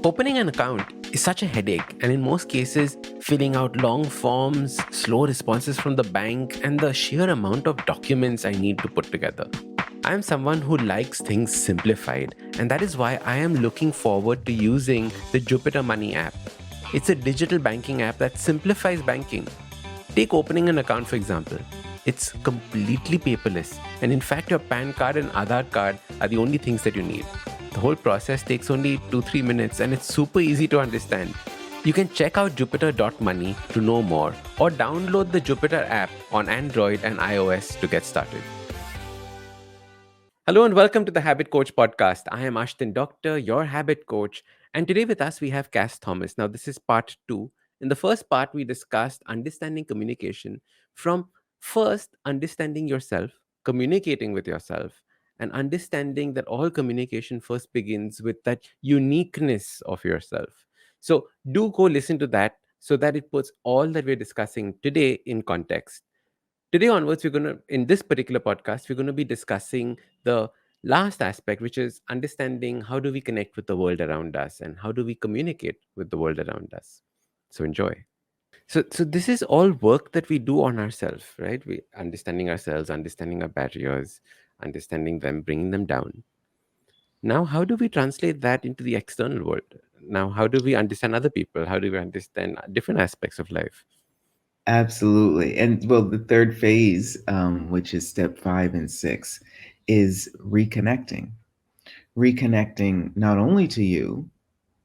Opening an account is such a headache, and in most cases, filling out long forms, slow responses from the bank, and the sheer amount of documents I need to put together. I am someone who likes things simplified, and that is why I am looking forward to using the Jupiter Money app. It's a digital banking app that simplifies banking. Take opening an account, for example. It's completely paperless, and in fact, your PAN card and Aadhaar card are the only things that you need. The whole process takes only 2-3 minutes, and it's super easy to understand. You can check out jupiter.money to know more, or download the Jupiter app on Android and iOS to get started. Hello and welcome to the Habit Coach podcast. I am Ashdin Doctor, your habit coach, and today with us we have Kass Thomas. Now, this is part two. In the first part, we discussed understanding communication from first understanding yourself, communicating with yourself, and understanding that all communication first begins with that uniqueness of yourself. So, do go listen to that so that it puts all that we're discussing today in context. Today onwards, in this particular podcast, we're going to be discussing the last aspect, which is understanding how do we connect with the world around us and how do we communicate with the world around us. So enjoy. So this is all work that we do on ourselves, right? We understanding ourselves, understanding our barriers, understanding them, bringing them down. Now, how do we translate that into the external world? Now, how do we understand other people? How do we understand different aspects of life? Absolutely. And well, the third phase, which is step 5 and 6, is reconnecting. Reconnecting not only to you,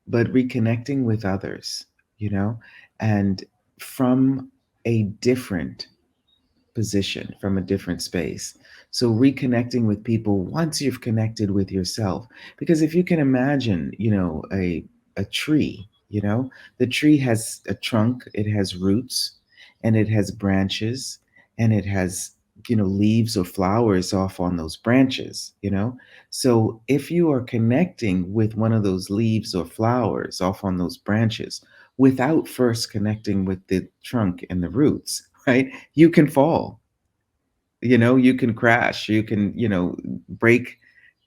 but reconnecting with others, you know, and from a different position, from a different space. So reconnecting with people once you've connected with yourself. Because if you can imagine, a tree, the tree has a trunk, it has roots, and it has branches, and it has leaves or flowers off on those branches. So if you are connecting with one of those leaves or flowers off on those branches without first connecting with the trunk and the roots, right, you can fall. You can crash, you can break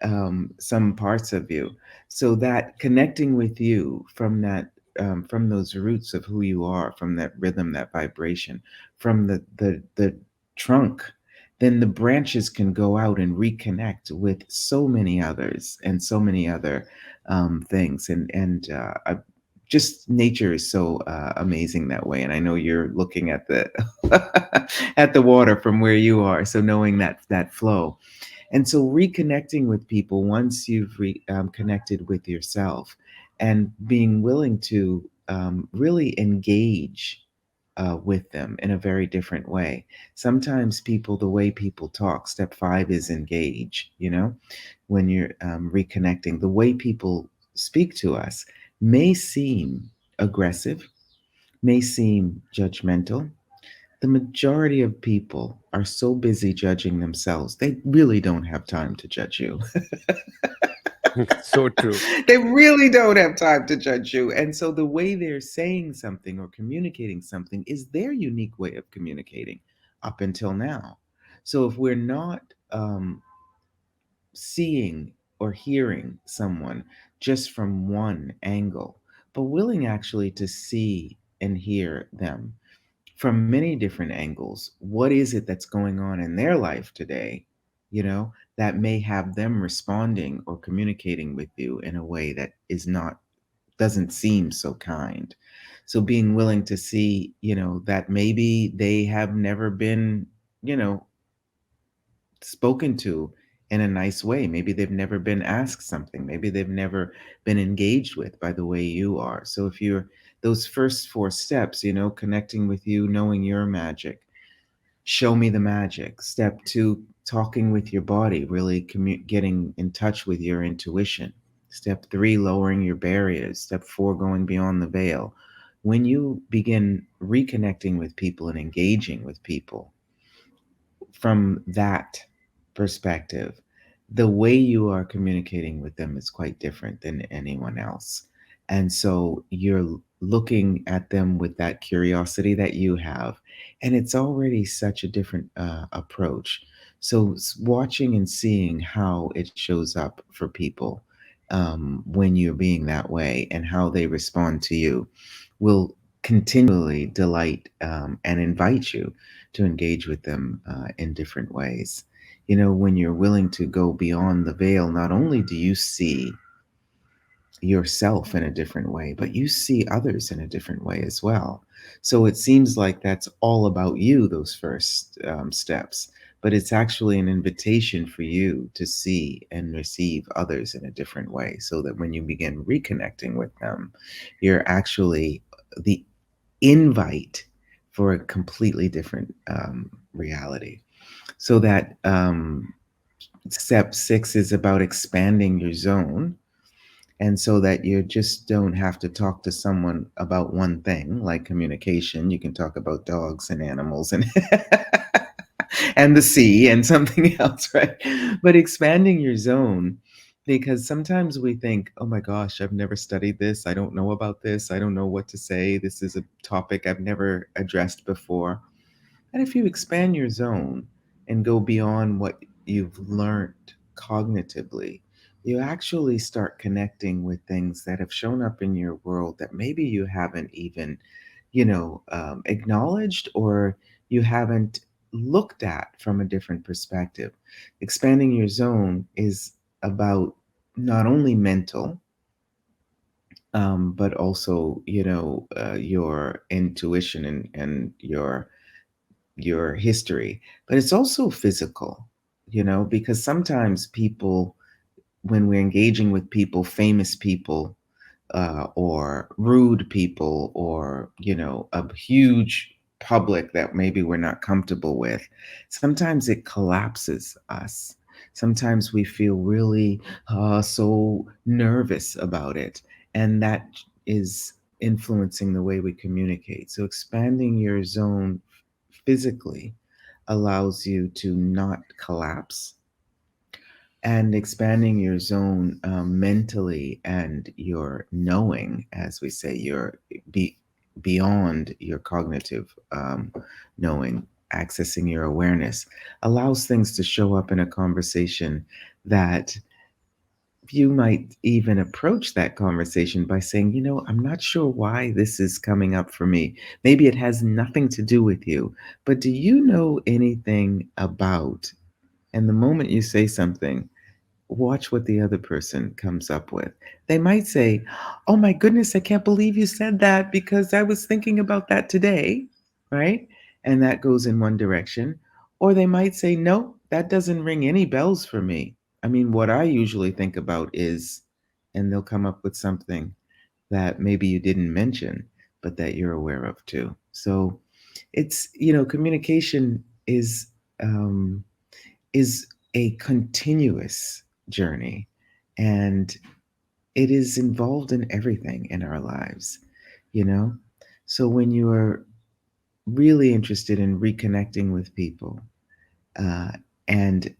some parts of you. So that connecting with you from that, from those roots of who you are, from that rhythm, that vibration, from the trunk, then the branches can go out and reconnect with so many others and so many other things. And just nature is so amazing that way. And I know you're looking at the at the water from where you are, so knowing that flow. And so reconnecting with people once you've connected with yourself, and being willing to really engage with them in a very different way. Sometimes people, the way people talk, step 5 is engage, when you're reconnecting, the way people speak to us may seem aggressive, may seem judgmental. The majority of people are so busy judging themselves, they really don't have time to judge you. So true. They really don't have time to judge you. And so the way they're saying something or communicating something is their unique way of communicating up until now. So if we're not seeing or hearing someone just from one angle, but willing actually to see and hear them from many different angles, what is it that's going on in their life today, that may have them responding or communicating with you in a way that is not, doesn't seem so kind. So being willing to see, that maybe they have never been, you know, spoken to in a nice way. Maybe they've never been asked something. Maybe they've never been engaged with by the way you are. So if you're those first 4 steps, connecting with you, knowing your magic, show me the magic. Step 2, talking with your body, really getting in touch with your intuition. Step 3, lowering your barriers. Step 4, going beyond the veil. When you begin reconnecting with people and engaging with people from that perspective, the way you are communicating with them is quite different than anyone else. And so you're looking at them with that curiosity that you have. And it's already such a different approach. So watching and seeing how it shows up for people when you're being that way and how they respond to you will continually delight and invite you to engage with them in different ways. You know, when you're willing to go beyond the veil, not only do you see yourself in a different way, but you see others in a different way as well. So it seems like that's all about you, those first steps, but it's actually an invitation for you to see and receive others in a different way so that when you begin reconnecting with them, you're actually the invite for a completely different reality. So that step 6 is about expanding your zone, and so that you just don't have to talk to someone about one thing like communication. You can talk about dogs and animals and and the sea and something else, right? But expanding your zone, because sometimes we think, oh my gosh, I've never studied this, I don't know about this, I don't know what to say, this is a topic I've never addressed before. And if you expand your zone and go beyond what you've learned cognitively, you actually start connecting with things that have shown up in your world that maybe you haven't even, acknowledged, or you haven't looked at from a different perspective. Expanding your zone is about not only mental, but also, your intuition and your history, but it's also physical, because sometimes people, when we're engaging with people, famous people, or rude people, or, a huge public that maybe we're not comfortable with, sometimes it collapses us. Sometimes we feel really so nervous about it. And that is influencing the way we communicate. So expanding your zone physically allows you to not collapse, and expanding your zone mentally and your knowing, as we say, your be beyond your cognitive knowing, accessing your awareness, allows things to show up in a conversation that you might even approach that conversation by saying, I'm not sure why this is coming up for me. Maybe it has nothing to do with you, but do you know anything about? And the moment you say something, watch what the other person comes up with. They might say, oh my goodness, I can't believe you said that because I was thinking about that today, right? And that goes in one direction. Or they might say, no, that doesn't ring any bells for me. I mean, what I usually think about is, and they'll come up with something that maybe you didn't mention, but that you're aware of too. So it's, communication um, is a continuous journey, and it is involved in everything in our lives, you know? So when you are really interested in reconnecting with people uh, and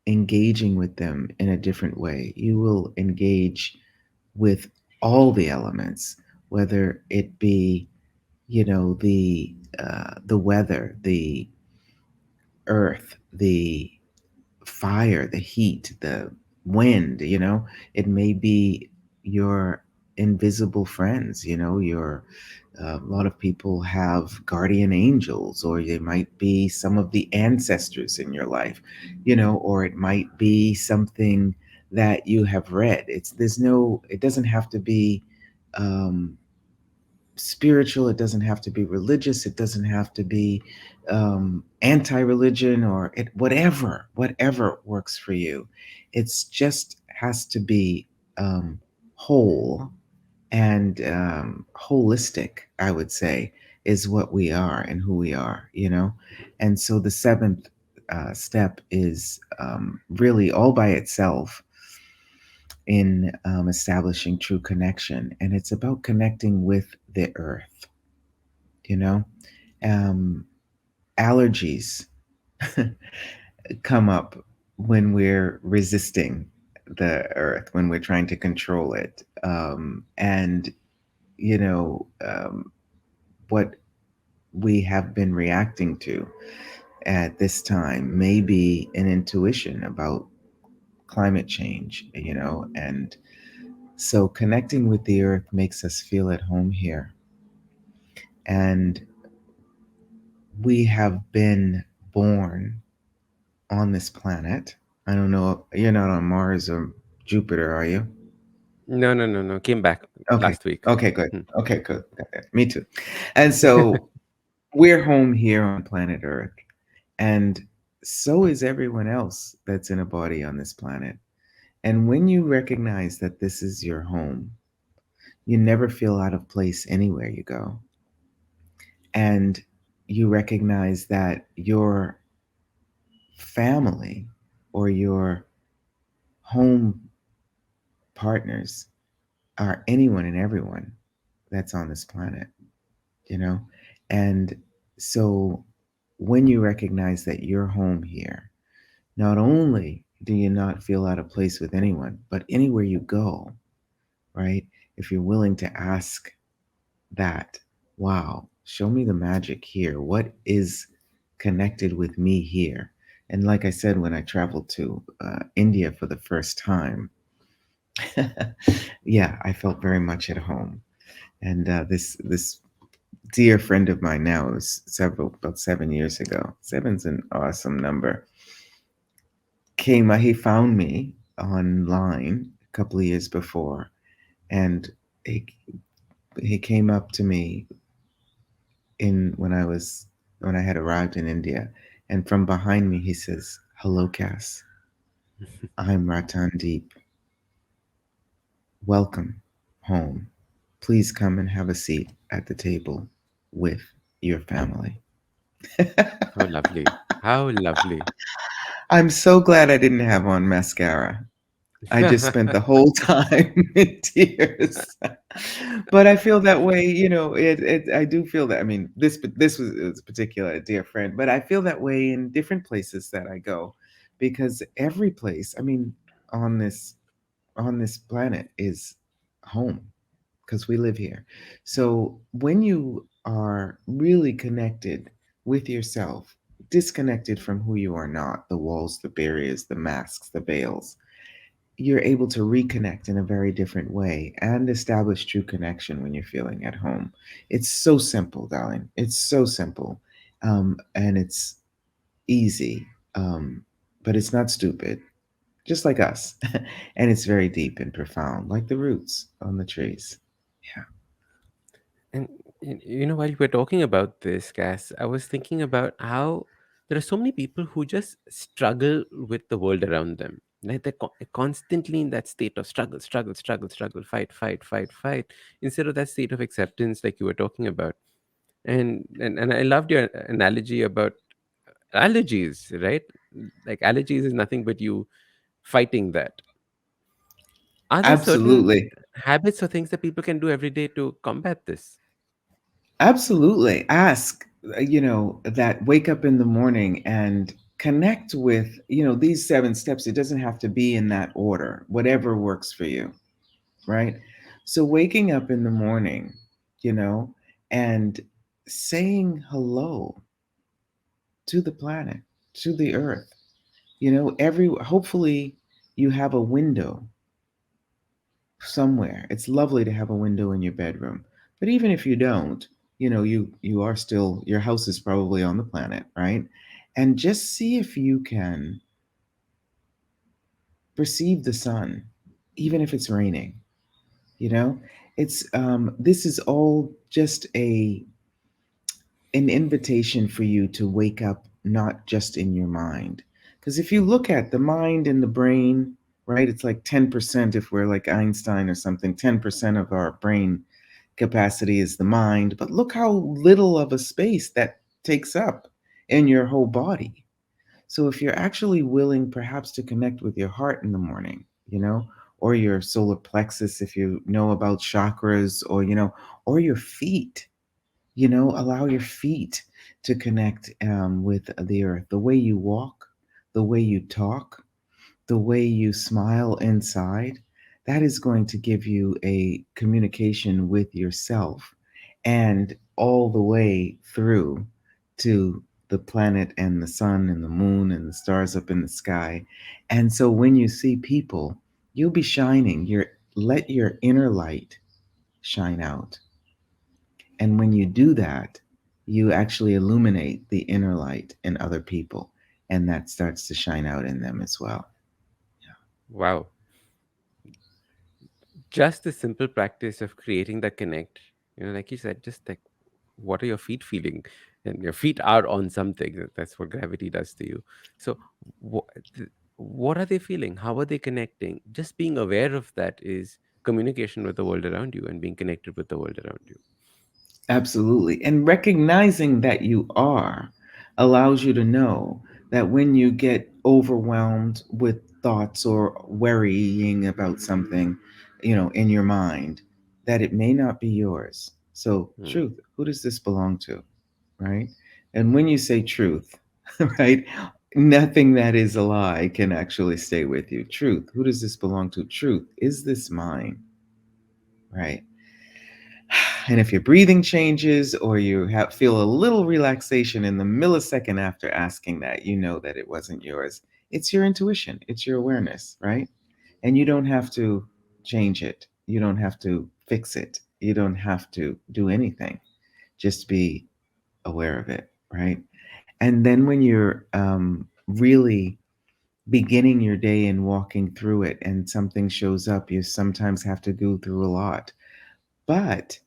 engaging with them in a different way, you will engage with all the elements, whether it be, the weather, the earth, the fire, the heat, the wind, it may be your invisible friends, a lot of people have guardian angels, or they might be some of the ancestors in your life, or it might be something that you have read. It doesn't have to be um, spiritual, it doesn't have to be religious, it doesn't have to be anti-religion, or whatever works for you. It's just has to be whole and holistic, I would say, is what we are and who we are, and so the seventh step is really all by itself in establishing true connection. And it's about connecting with the earth, you know? Um, Allergies come up when we're resisting the earth, when we're trying to control it. And, you know, what we have been reacting to. at this time may be an intuition about climate change, and so connecting with the earth makes us feel at home here. And we have been born on this planet. I don't know, you're not on Mars or Jupiter, are you? No, no, no, no. Came back Okay. last week. Okay, good. Hmm. Okay, good. Okay, me too. And so we're home here on planet Earth. And so is everyone else that's in a body on this planet. And when you recognize that this is your home, you never feel out of place anywhere you go. And you recognize that your family or your home partners are anyone and everyone that's on this planet, you know? And so when you recognize that you're home here, not only do you not feel out of place with anyone, but anywhere you go, right? If you're willing to ask that, wow, show me the magic here. What is connected with me here? And like I said, when I traveled to India for the first time, yeah, I felt very much at home. And this dear friend of mine now, it was about 7 years ago. Seven's an awesome number. He found me online a couple of years before, and he he came up to me in when I had arrived in India, and from behind me he says, "Hello, Cass. I'm Ratan Deep. Welcome home. Please come and have a seat at the table with your family." How lovely. How lovely. I'm so glad I didn't have on mascara. I just spent the whole time in tears. But I feel that way, I do feel that. I mean, this was particular a dear friend, but I feel that way in different places that I go, because every place, I mean, on this on this planet is home, because we live here. So when you are really connected with yourself, disconnected from who you are not, the walls, the barriers, the masks, the veils, you're able to reconnect in a very different way and establish true connection when you're feeling at home. It's so simple, darling. It's so simple. And it's easy, but it's not stupid, just like us. And it's very deep and profound, like the roots on the trees. Yeah. And while you were talking about this, Cass, I was thinking about how there are so many people who just struggle with the world around them. Like they're constantly in that state of struggle, struggle, struggle, struggle, fight, fight, fight, fight, instead of that state of acceptance, like you were talking about. And I loved your analogy about allergies, right? Like allergies is nothing but you fighting that. Are there certain Absolutely. habits or things that people can do every day to combat this? Absolutely. Ask, that wake up in the morning and connect with, these 7 steps. It doesn't have to be in that order, whatever works for you, right? So waking up in the morning, you know, and saying hello to the planet, to the earth, hopefully you have a window somewhere. It's lovely to have a window in your bedroom. But even if you don't, you are still, your house is probably on the planet, right? And just see if you can perceive the sun, even if it's raining. You know, it's this is all just a an invitation for you to wake up, not just in your mind. Because if you look at the mind and the brain, right, it's like 10%, if we're like Einstein or something, 10% of our brain capacity is the mind. But look how little of a space that takes up in your whole body. So if you're actually willing perhaps to connect with your heart in the morning, or your solar plexus, if you know about chakras, or your feet, allow your feet to connect with the earth. The way you walk, the way you talk, the way you smile inside, that is going to give you a communication with yourself, and all the way through to the planet and the sun and the moon and the stars up in the sky. And so when you see people, you'll be shining. Let your inner light shine out. And when you do that, you actually illuminate the inner light in other people, and that starts to shine out in them as well. Wow. Just the simple practice of creating the connect, like you said, just like, what are your feet feeling? And your feet are on something. That's what gravity does to you. So what, what are they feeling? How are they connecting? Just being aware of that is communication with the world around you and being connected with the world around you. Absolutely. And recognizing that you are allows you to know that when you get overwhelmed with thoughts or worrying about something, in your mind, that it may not be yours. So, Hmm. truth, who does this belong to? Right? And when you say truth, right, nothing that is a lie can actually stay with you. Truth, who does this belong to? Truth, is this mine? Right? And if your breathing changes or you feel a little relaxation in the millisecond after asking that, you know that it wasn't yours. It's your intuition, it's your awareness, right? And you don't have to change it. You don't have to fix it. You don't have to do anything. Just be aware of it, right? And then when you're really beginning your day and walking through it and something shows up, you sometimes have to go through a lot. But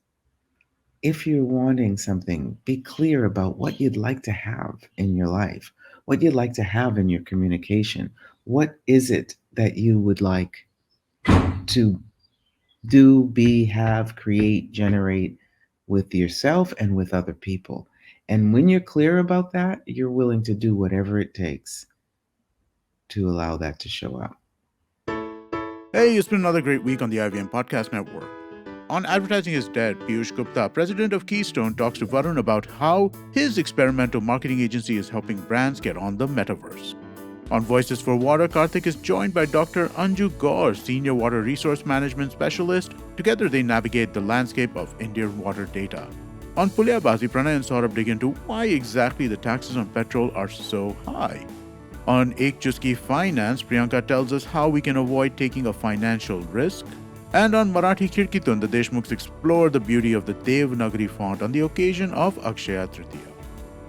if you're wanting something, be clear about what you'd like to have in your life, what you'd like to have in your communication. What is it that you would like to do, be, have, create, generate with yourself and with other people? And when you're clear about that, you're willing to do whatever it takes to allow that to show up. Hey, it's been another great week on the IVM Podcast Network. On Advertising is Dead, Piyush Gupta, president of Keystone, talks to Varun about how his experimental marketing agency is helping brands get on the metaverse. On Voices for Water, Karthik is joined by Dr. Anju Gaur, senior water resource management specialist. Together, they navigate the landscape of Indian water data. On Pulyabazi, Pranay and Saurabh dig into why exactly the taxes on petrol are so high. On Ek Chuski Finance, Priyanka tells us how we can avoid taking a financial risk. And on Marathi Kirkitun, the Deshmukhs explore the beauty of the Devanagari font on the occasion of Akshaya Tritiya.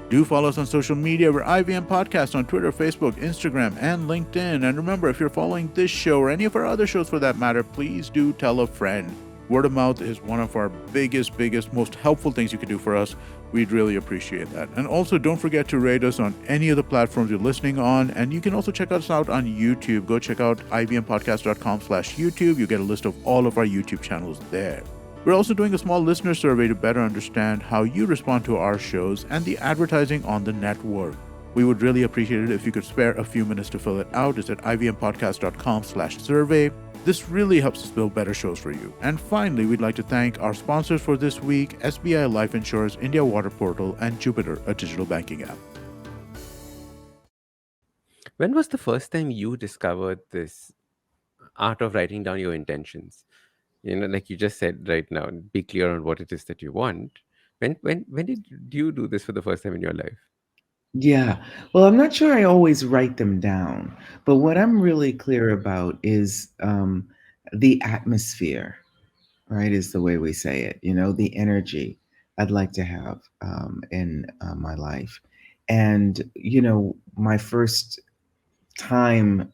Do follow us on social media. We're IVM Podcast on Twitter, Facebook, Instagram, and LinkedIn. And remember, if you're following this show or any of our other shows for that matter, please do tell a friend. Word of mouth is one of our biggest, most helpful things you can do for us. We'd really appreciate that. And also, don't forget to rate us on any of the platforms you're listening on. And you can also check us out on YouTube. Go check out ivmpodcast.com/YouTube. You get a list of all of our YouTube channels there. We're also doing a small listener survey to better understand how you respond to our shows and the advertising on the network. We would really appreciate it if you could spare a few minutes to fill it out. It's at ivmpodcast.com/survey. This really helps us build better shows for you. And finally, we'd like to thank our sponsors for this week, SBI Life Insurance, India Water Portal, and Jupiter, a digital banking app. When was the first time you discovered this art of writing down your intentions? Like you just said right now, be clear on what it is that you want. When did you do this for the first time in your life? Yeah. Well, I'm not sure I always write them down, but what I'm really clear about is the atmosphere, right? Is the way we say it, the energy I'd like to have in my life. And, my first time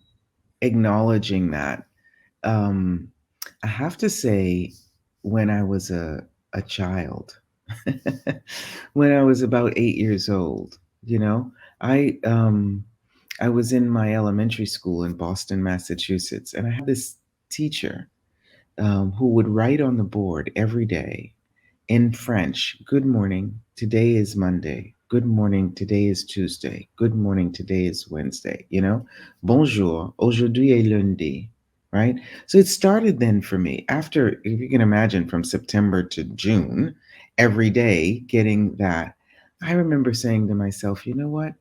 acknowledging that, um, I have to say, when I was a child, when I was about 8 years old, you know, I um, I was in my elementary school in Boston, Massachusetts, and I had this teacher who would write on the board every day in French, good morning, today is Monday. Good morning, today is Tuesday. Good morning, today is Wednesday. Bonjour, aujourd'hui est lundi, right? So it started then for me. After, if you can imagine, from September to June, every day getting that, I remember saying to myself, you know what?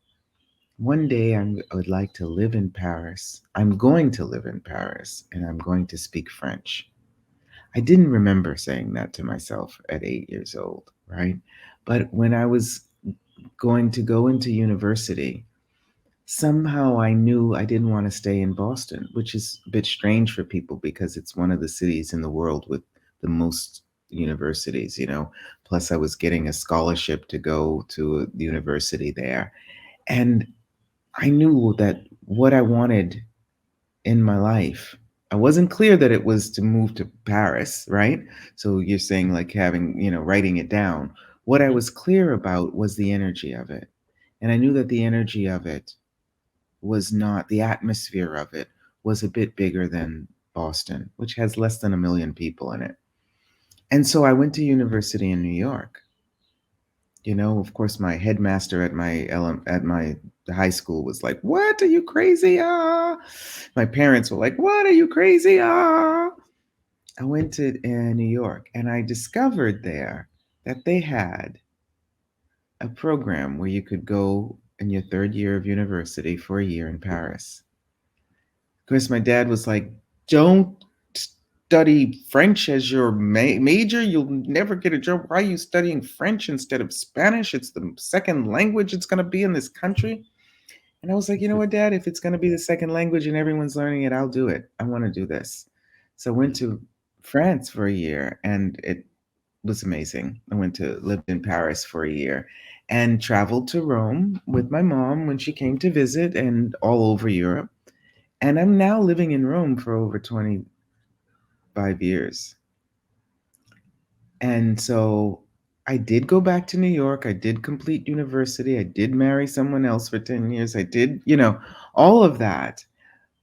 One day I would like to live in Paris. I'm going to live in Paris and I'm going to speak French. I didn't remember saying that to myself at 8 years old, right? But when I was going to go into university, somehow I knew I didn't want to stay in Boston, which is a bit strange for people because it's one of the cities in the world with the most universities, you know. Plus, I was getting a scholarship to go to a university there. And I knew that what I wanted in my life, I wasn't clear that it was to move to Paris, right? So you're saying like having, writing it down. What I Hmm. was clear about was the energy of it. And I knew that the energy of it was not, the atmosphere of it was a bit bigger than Boston, which has less than 1 million people in it. And so I went to university in New York. Of course, my headmaster at my high school was like, "What? Are you crazy? Ah!" My parents were like, "What? Are you crazy? Ah!" I went to New York, and I discovered there that they had a program where you could go in your third year of university for a year in Paris. Of course, my dad was like, "Don't study French as your major. You'll never get a job. Why are you studying French instead of Spanish? It's the second language it's going to be in this country." And I was like, "You know what, Dad? If it's going to be the second language and everyone's learning it, I'll do it. I want to do this." So I went to France for a year, and it was amazing. I went to lived in Paris for a year and traveled to Rome with my mom when she came to visit, and all over Europe. And I'm now living in Rome for over 25 years. And so I did go back to New York. I did complete university. I did marry someone else for 10 years. I did, all of that.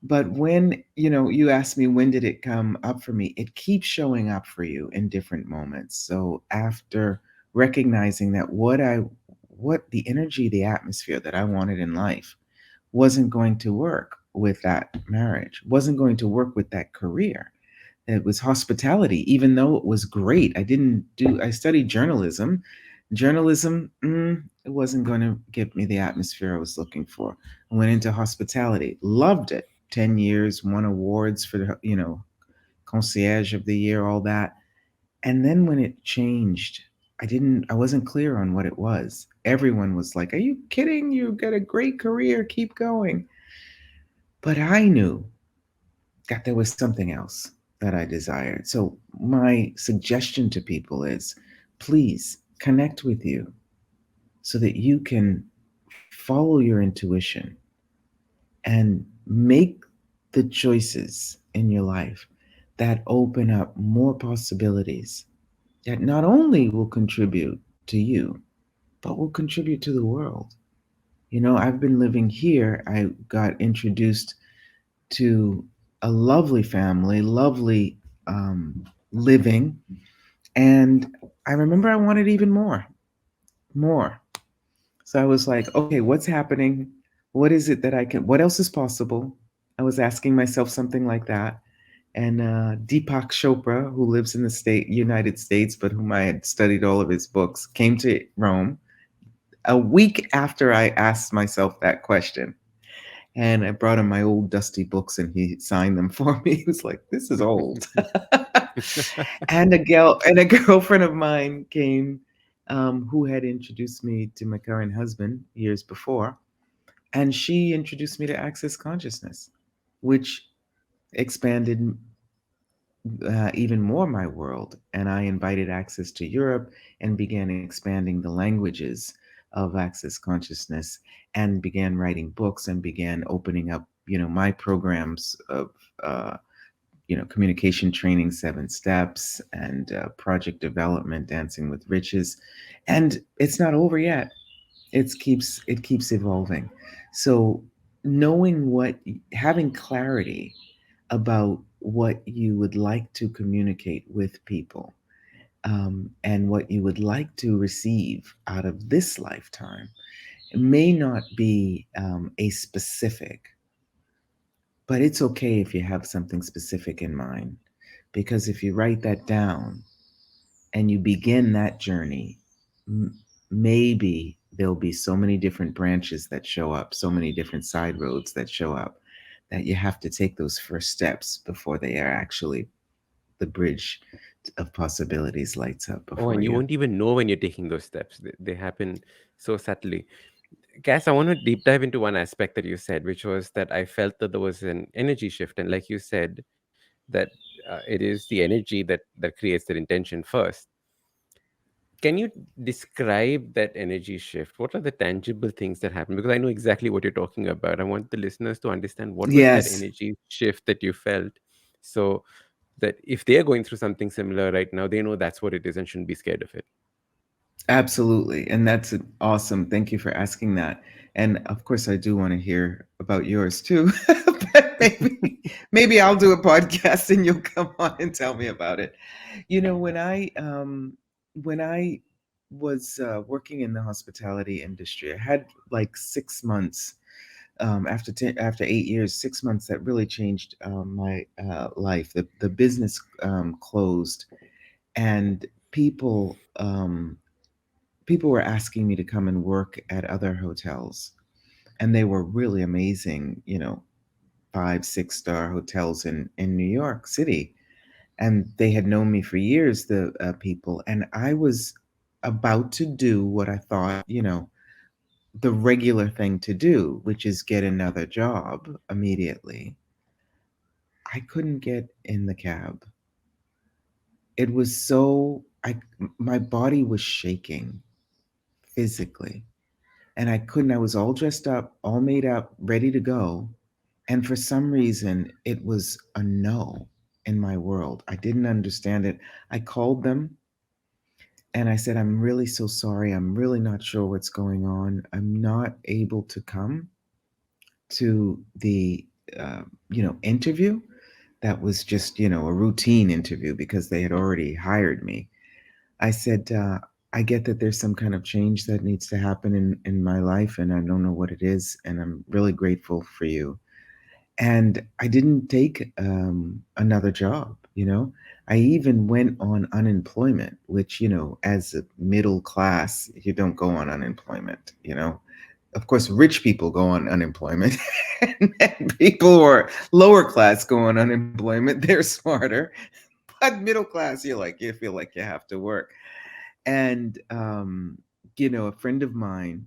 But when, you asked me when did it come up for me, it keeps showing up for you in different moments. So after recognizing that what the energy, the atmosphere that I wanted in life wasn't going to work with that marriage, wasn't going to work with that career. It was hospitality, even though it was great. I studied journalism. Journalism, it wasn't going to give me the atmosphere I was looking for. I went into hospitality, loved it. 10 years, won awards for, concierge of the year, all that. And then when it changed, I wasn't clear on what it was. Everyone was like, "Are you kidding? You got a great career, keep going." But I knew that there was something else that I desired. So, my suggestion to people is please connect with you so that you can follow your intuition and make the choices in your life that open up more possibilities that not only will contribute to you, but will contribute to the world. I've been living here. I got introduced to a lovely family, lovely living. And I remember I wanted even more, more. So I was like, okay, what's happening? What is it that what else is possible? I was asking myself something like that. And Deepak Chopra, who lives in the United States, but whom I had studied all of his books, came to Rome a week after I asked myself that question. And I brought him my old dusty books and he signed them for me. He was like, "This is old." And a girlfriend of mine came, who had introduced me to my current husband years before. And she introduced me to Access Consciousness, which expanded even more my world. And I invited Access to Europe and began expanding the languages of Access Consciousness and began writing books and began opening up, my programs of, communication training, 7 steps, and project development, Dancing with Riches. And it's not over yet. It keeps evolving. So knowing having clarity about what you would like to communicate with people, and what you would like to receive out of this lifetime. It may not be a specific, but it's okay if you have something specific in mind. Because if you write that down and you begin that journey, maybe there'll be so many different branches that show up, so many different side roads that show up, that you have to take those first steps before they are actually the bridge of possibilities lights up Oh, before and you you. won't even know when you're taking those steps. They happen so subtly. Cass, I want to deep dive into one aspect that you said, which was that I felt that there was an energy shift. And like you said, that it is the energy that creates that intention first. Can you describe that energy shift? What are the tangible things that happen? Because I know exactly what you're talking about. I want the listeners to understand what was that Yes, energy shift that you felt, so that if they're going through something similar right now, they know that's what it is and shouldn't be scared of it. absolutely. And that's awesome. Thank you for asking that. And of course, I do want to hear about yours too. But maybe I'll do a podcast and you'll come on and tell me about it. You know, when I was working in the hospitality industry, I had like 6 months after 8 years, 6 months that really changed my life. The business closed, and people were asking me to come and work at other hotels, and they were really amazing, 5, 6 star hotels in New York City, and they had known me for years, the people, and I was about to do what I thought, the regular thing to do, which is get another job immediately. I couldn't get in the cab. It was so I my body was shaking physically, and I couldn't. I was all dressed up, all made up, ready to go, and for some reason it was a no in my world. I didn't understand it. I called them and I said, "I'm really so sorry. I'm really not sure what's going on. I'm not able to come to the interview." That was just, a routine interview because they had already hired me. I said, I get that there's some kind of change that needs to happen in my life, and I don't know what it is. And I'm really grateful for you. And I didn't take another job, I even went on unemployment, which, as a middle class, you don't go on unemployment. Of course, rich people go on unemployment, and people who are lower class go on unemployment. They're smarter, but middle class, you feel like you have to work. And a friend of mine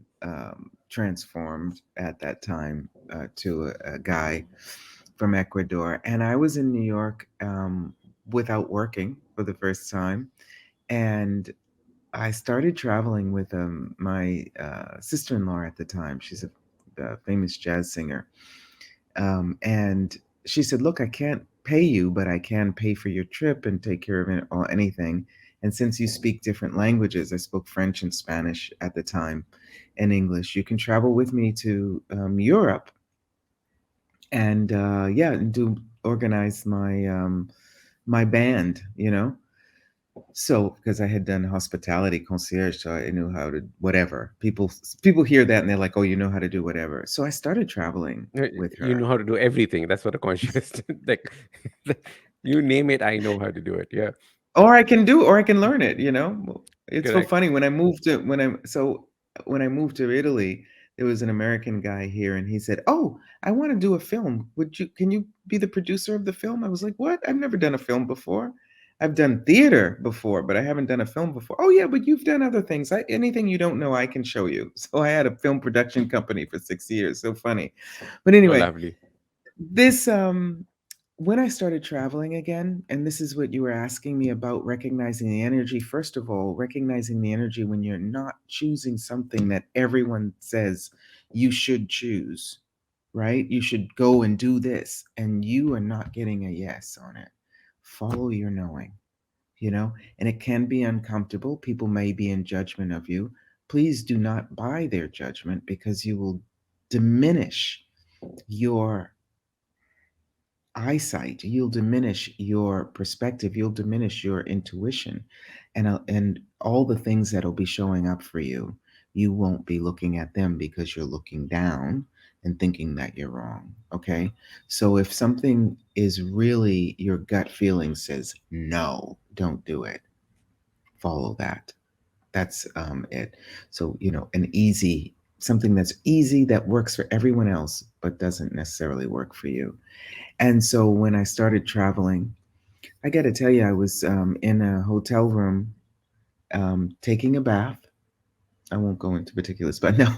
transformed at that time to a guy from Ecuador, and I was in New York without working for the first time, and I started traveling with my sister-in-law at the time. She's a famous jazz singer, and she said, "Look, I can't pay you, but I can pay for your trip and take care of anything. And since you speak different languages, I spoke French and Spanish at the time, and English. You can travel with me to Europe, and yeah, and do organize my band. So because I had done hospitality concierge, so I knew how to whatever. People hear that and they're like, "Oh, you know how to do whatever." So I started traveling with You her. know how to do everything. That's what a conscious like. You name it, I know how to do it. Yeah, Or I can learn it. It's so correct. funny when I moved to Italy, there was an American guy here, and he said, "Oh, I want to do a film. Can you be the producer of the film?" I was like, "What? I've never done a film before. I've done theater before, but I haven't done a film before." "Oh yeah, but you've done other things. Anything you don't know, I can show you." So I had a film production company for 6 years. So funny. But Oh, anyway, lovely. this when I started traveling again, and this is what you were asking me about, recognizing the energy. First of all, recognizing the energy when you're not choosing something that everyone says you should choose, right? You should go and do this, and you are not getting a yes on it. Follow your knowing, and it can be uncomfortable. People may be in judgment of you. Please do not buy their judgment, because you will diminish your eyesight, you'll diminish your perspective, you'll diminish your intuition, and all the things that'll be showing up for you. You won't be looking at them because you're looking down and thinking that you're wrong. Okay, so if something is really your gut feeling says no, don't do it. Follow that. That's it. So an easy something that's easy that works for everyone else but doesn't necessarily work for you. And so when I started traveling, I got to tell you, I was in a hotel room taking a bath, I won't go into particulars, but no.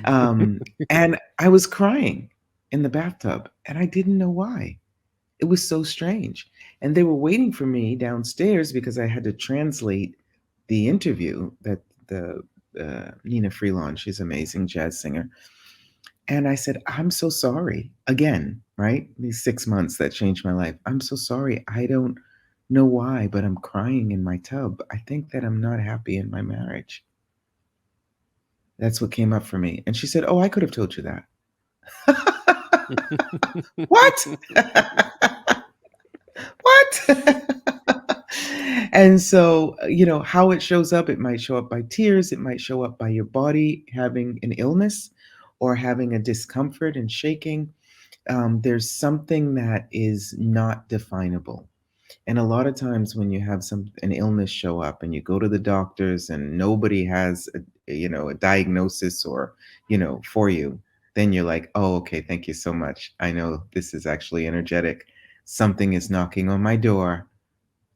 Um, and I was crying in the bathtub, and I didn't know why. It was so strange. And they were waiting for me downstairs because I had to translate the interview that the Nina Freelon, she's an amazing jazz singer. And I said, I'm so sorry. Again, right? These 6 months that changed my life. I'm so sorry. I don't know why, but I'm crying in my tub. I think that I'm not happy in my marriage. That's what came up for me. And she said, oh, I could have told you that. What? What? And so, how it shows up, it might show up by tears, it might show up by your body having an illness or having a discomfort and shaking. There's something that is not definable. And a lot of times when you have an illness show up and you go to the doctors and nobody has a diagnosis or, for you, then you're like, oh, okay, thank you so much. I know this is actually energetic. Something is knocking on my door.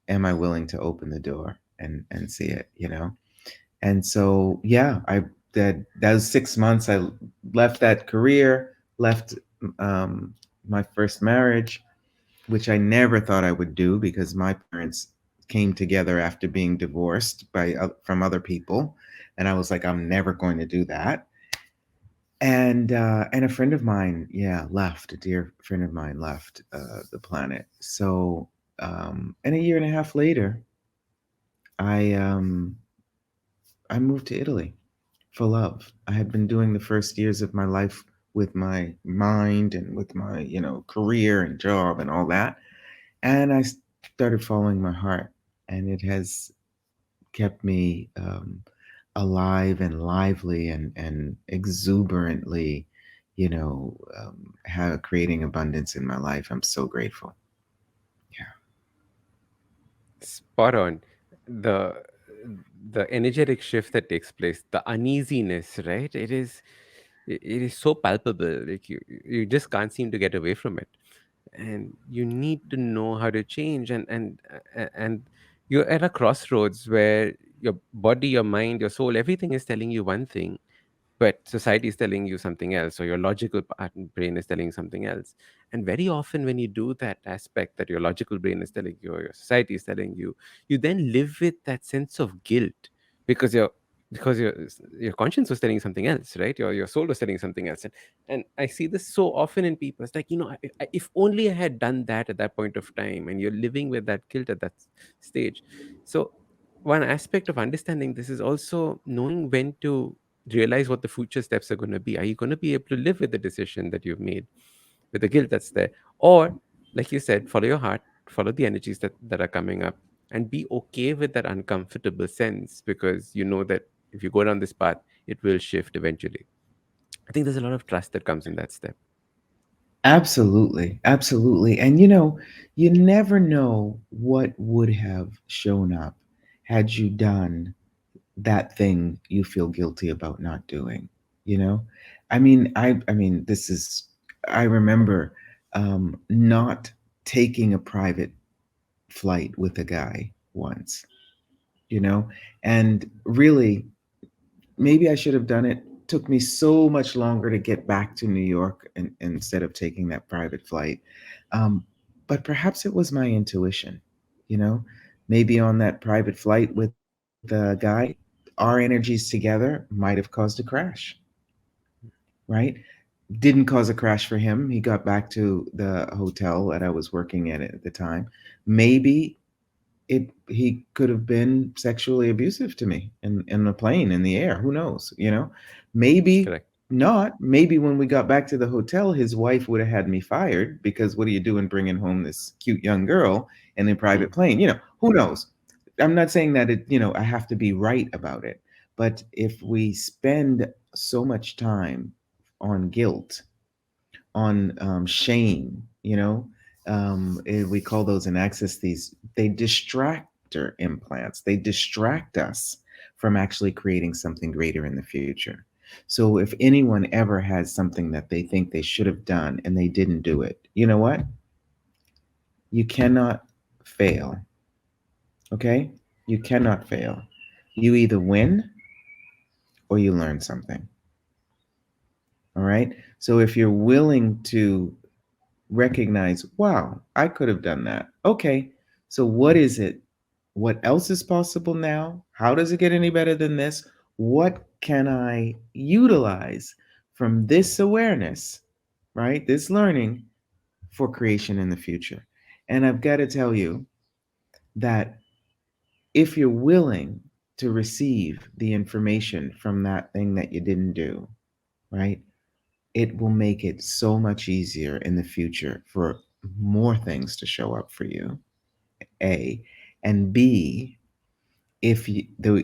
Am I willing to open the door and see it? And so, yeah, that was 6 months. I left that career, left um, my first marriage, which I never thought I would do because my parents came together after being divorced from other people, and I was like, I'm never going to do that. And a friend of mine, yeah, left. A dear friend of mine left the planet. So, and a year and a half later, I um, I moved to Italy for love. I had been doing the first years of my life with my mind and with my career and job and all that, and I started following my heart, and it has kept me alive and lively and exuberantly, creating abundance in my life. I'm so grateful. Yeah. Spot on. The the energetic shift that takes place, the uneasiness, right? It is so palpable. Like you just can't seem to get away from it, and you need to know how to change. And you're at a crossroads where your body, your mind, your soul, everything is telling you one thing, but society is telling you something else, or your logical brain is telling you something else. And very often when you do that aspect that your logical brain is telling you or your society is telling you, you then live with that sense of guilt, because your conscience was telling you something else, right? Your soul was telling you something else. And I see this so often in people. It's like, if only I had done that at that point of time, and you're living with that guilt at that stage. So one aspect of understanding this is also knowing when to realize what the future steps are going to be. Are you going to be able to live with the decision that you've made, with the guilt that's there? Or, like you said, follow your heart, follow the energies that are coming up, and be okay with that uncomfortable sense, because you know that if you go down this path, it will shift eventually. I think there's a lot of trust that comes in that step. Absolutely, absolutely. And you never know what would have shown up had you done that thing you feel guilty about not doing. You know, I mean, I remember not taking a private flight with a guy once. You know, and really, maybe I should have done it. Took me so much longer to get back to New York instead of taking that private flight. Um, but perhaps it was my intuition, you know, maybe on that private flight with the guy, our energies together might have caused a crash, right? Didn't cause a crash for him. He got back to the hotel that I was working at the time. Maybe he could have been sexually abusive to me in the plane, in the air. Who knows? Maybe Correct. not. Maybe when we got back to the hotel, his wife would have had me fired because what are you doing bringing home this cute young girl in a Hmm. private plane? Who knows? I'm not saying that I have to be right about it, but if we spend so much time on guilt, on shame, we call those in access these, they distractor implants. They distract us from actually creating something greater in the future. So if anyone ever has something that they think they should have done and they didn't do it, you know what? You cannot fail. Okay? You cannot fail. You either win or you learn something. All right. So if you're willing to recognize, wow, I could have done that. Okay. So what is it? What else is possible now? How does it get any better than this? What can I utilize from this awareness, right? This learning for creation in the future. And I've got to tell you that if you're willing to receive the information from that thing that you didn't do, right? It will make it so much easier in the future for more things to show up for you. A and B, if you, the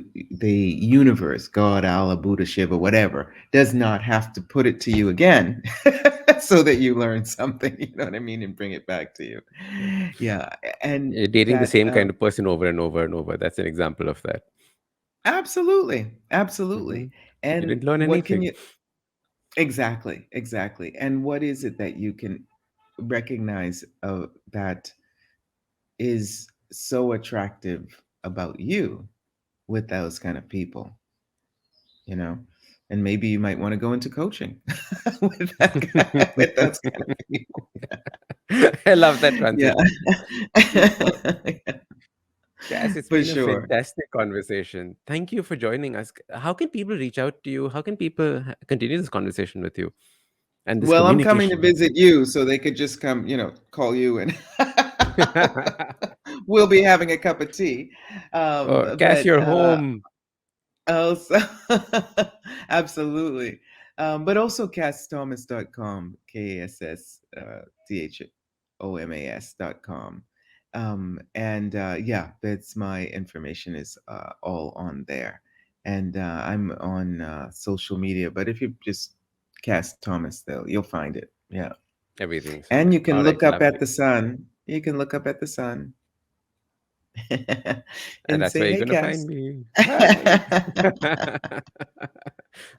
universe, God, Allah, Buddha, Shiva, whatever, does not have to put it to you again, so that you learn something. You know what I mean, and bring it back to you. Yeah, and Dating the that same kind of person over and over and over. That's an example of that. absolutely, Hmm. absolutely. You And didn't learn what can anything. you exactly, exactly? And what is it that you can recognize that is so attractive about you with those kind of people, you know? And maybe you might want to go into coaching with those kind of people. I love that Yeah. transition. Super. Cass, it's For been a sure. fantastic conversation. Thank you for joining us. How can people reach out to you? How can people continue this conversation with you and this Well, I'm coming to communication? visit you, so they could just come, call you and we'll be having a cup of tea. Oh, Cass, But you're home. Also, absolutely. But also kassthomas.com, KASSTHOMAS.com. And yeah, that's my information is all on there. And I'm on social media, but if you just cast Thomas, you'll find it. Yeah. Everything's And you fine. can All right, look up at lovely. the sun. You can look up at the sun And and that's say, where you're hey, going to find Cass. me. Hi.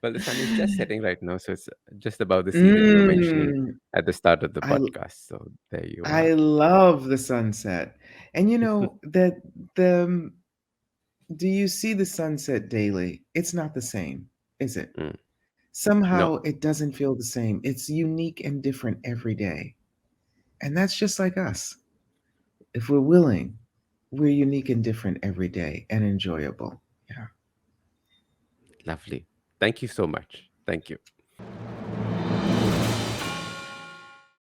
Well, the sun is just setting right now. So it's just about the sea that you were mentioning Mm, at the start of the I podcast. So there you I are. love the sunset. And you know that the do you see the sunset daily? It's not the same, is it? Mm. Somehow No, it doesn't feel the same. It's unique and different every day. And that's just like us. If we're willing, we're unique and different every day and enjoyable. Yeah. lovely. Thank you so much. Thank you.